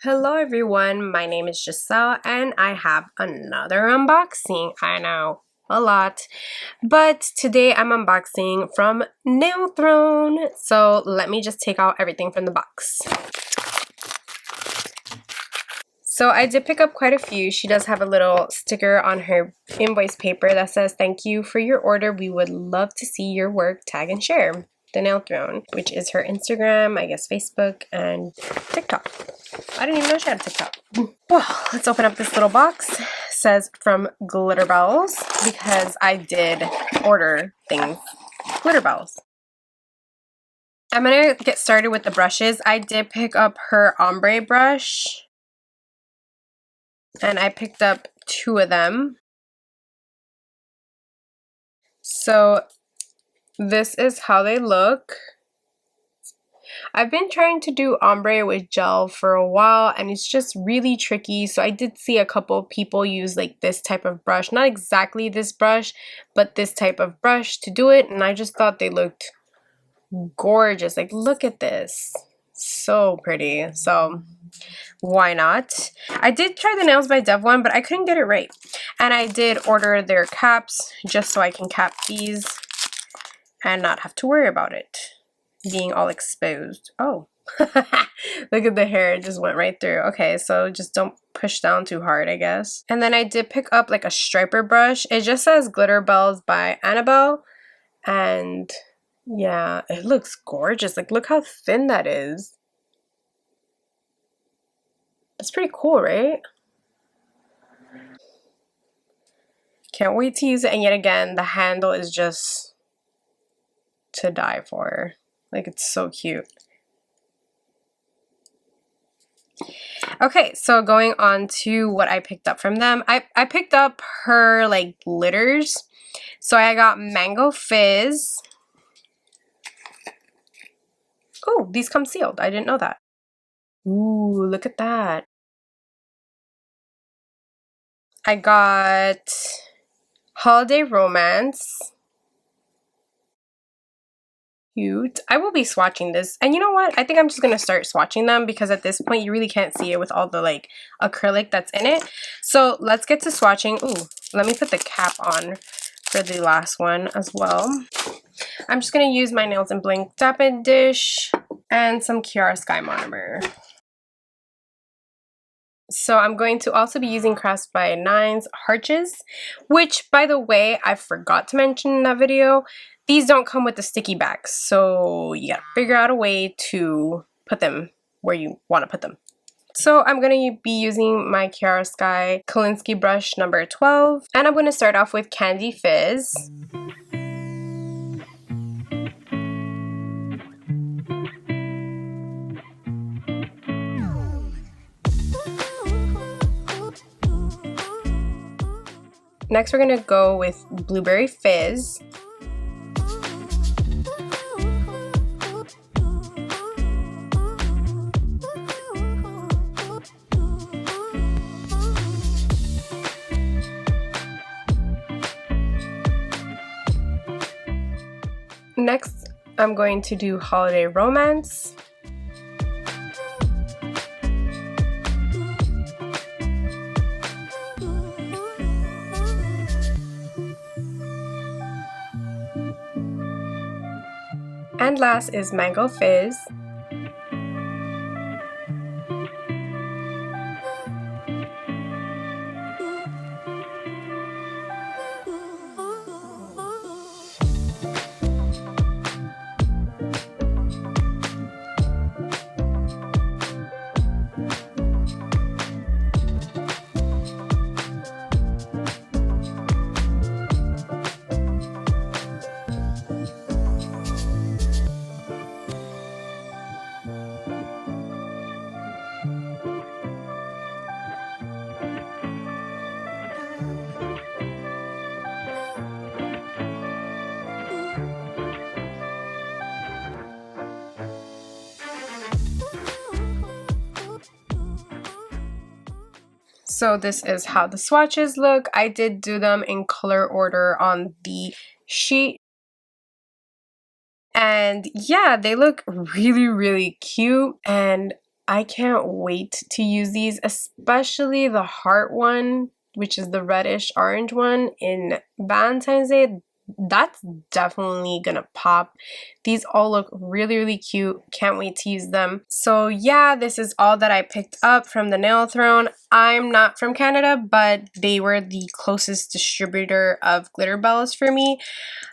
Hello everyone, my name is Gissel and I have another unboxing. I know, a lot. But today I'm unboxing from Nail Throne. So let me just take out everything from the box. So I did pick up quite a few. She does have a little sticker on her invoice paper that says, "Thank you for your order. We would love to see your work, tag and share." The Nail Throne, which is her Instagram, I guess Facebook, and TikTok. I didn't even know she had a TikTok. Well, let's open up this little box. It says from Glitterbels because I did order things. Glitterbels. I'm gonna get started with the brushes. I did pick up her ombre brush. And I picked up 2 of them. So this is how they look. I've been trying to do ombre with gel for a while and it's just really tricky. So I did see a couple people use like this type of brush. Not exactly this brush, but this type of brush to do it. And I just thought they looked gorgeous. Like, look at this. So pretty. So why not? I did try the Nails by Dev one, but I couldn't get it right. And I did order their caps just so I can cap these and not have to worry about it being all exposed. Oh, look at the hair. It just went right through. Okay, so just don't push down too hard, I guess. And then I did pick up like a striper brush. It just says Glitterbels by Annabelle. And yeah, it looks gorgeous. Like, look how thin that is. That's pretty cool, right? Can't wait to use it. And yet again, the handle is just to die for. Like, it's so cute. Okay, so going on to what I picked up from them. I picked up her like glitters. So I got Mango Fizz. Oh, these come sealed. I didn't know that. Ooh, look at that. I got Holiday Romance. Cute. I will be swatching this. And you know what? I think I'm just going to start swatching them because at this point you really can't see it with all the like acrylic that's in it. So let's get to swatching. Ooh, let me put the cap on for the last one as well. I'm just going to use my Nails and Bling Tap-In Dish and some Kiara Sky Monomer. So I'm going to also be using Crafts by Nines Harches, which, by the way, I forgot to mention in that video. These don't come with the sticky backs, so you gotta figure out a way to put them where you want to put them. So I'm going to be using my Kiara Sky Kolinsky brush number 12, and I'm going to start off with Candy Fizz. Next, we're going to go with Blueberry Fizz. Next, I'm going to do Holiday Romance. And last is Mango Fizz. So this is how the swatches look. I did do them in color order on the sheet. And yeah, they look really, really cute. And I can't wait to use these, especially the heart one, which is the reddish orange one in Valentine's Day. That's definitely gonna pop. These all look really, really cute. Can't wait to use them. So yeah, this is all that I picked up from the Nail Throne. I'm not from Canada, but they were the closest distributor of Glitterbels for me.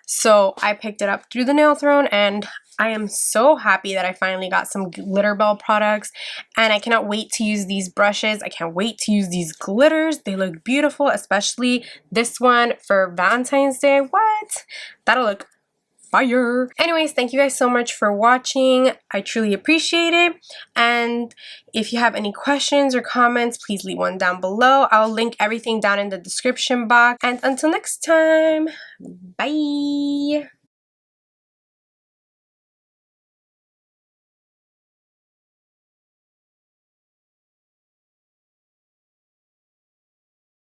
So I picked it up through the Nail Throne, and I am so happy that I finally got some Glitterbel products, and I cannot wait to use these brushes. I can't wait to use these glitters. They look beautiful, especially this one for Valentine's Day. What? That'll look fire. Anyways, thank you guys so much for watching. I truly appreciate it. And if you have any questions or comments, please leave one down below. I'll link everything down in the description box. And until next time, bye.